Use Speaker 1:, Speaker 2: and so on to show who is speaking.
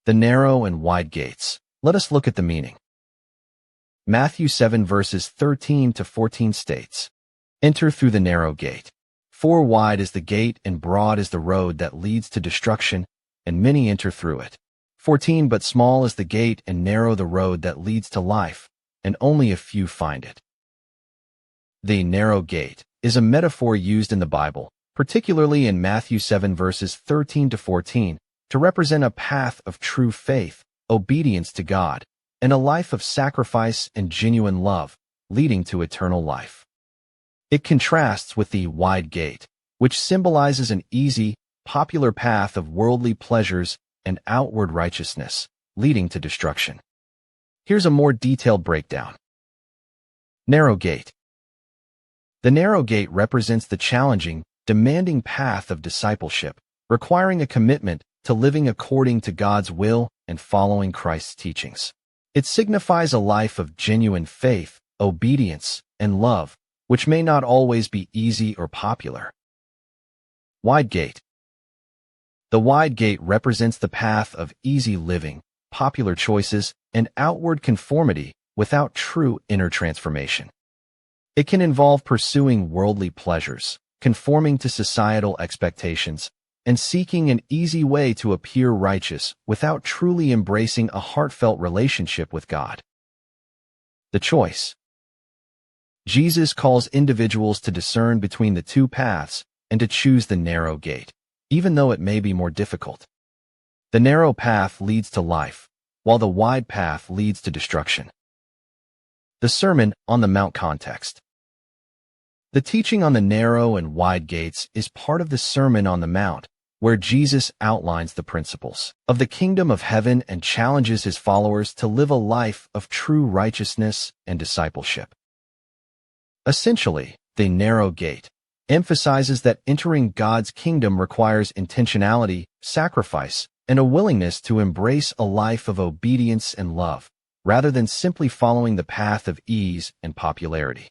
Speaker 1: The narrow and wide gates. Let us look at the meaning. Matthew 7 verses 13 to 14 states, "Enter through the narrow gate. For wide is the gate and broad is the road that leads to destruction, and many enter through it. 14 But small is the gate and narrow the road that leads to life, and only a few find it." The narrow gate is a metaphor used in the Bible, particularly in Matthew 7 verses 13 to 14, to represent a path of true faith, obedience to God, and a life of sacrifice and genuine love, leading to eternal life. It contrasts with the wide gate, which symbolizes an easy, popular path of worldly pleasures and outward righteousness, leading to destruction. Here's a more detailed breakdown. Narrow gate. The narrow gate represents the challenging, demanding path of discipleship, requiring a commitment to living according to God's will and following Christ's teachings. It signifies a life of genuine faith, obedience, and love, which may not always be easy or popular. Wide gate. The wide gate represents the path of easy living, popular choices, and outward conformity without true inner transformation. It can involve pursuing worldly pleasures, conforming to societal expectations, and seeking an easy way to appear righteous without truly embracing a heartfelt relationship with God. The choice. Jesus calls individuals to discern between the two paths and to choose the narrow gate, even though it may be more difficult. The narrow path leads to life, while the wide path leads to destruction. The Sermon on the Mount context. The teaching on the narrow and wide gates is part of the Sermon on the Mount, where Jesus outlines the principles of the kingdom of heaven and challenges his followers to live a life of true righteousness and discipleship. Essentially, the narrow gate emphasizes that entering God's kingdom requires intentionality, sacrifice, and a willingness to embrace a life of obedience and love, rather than simply following the path of ease and popularity.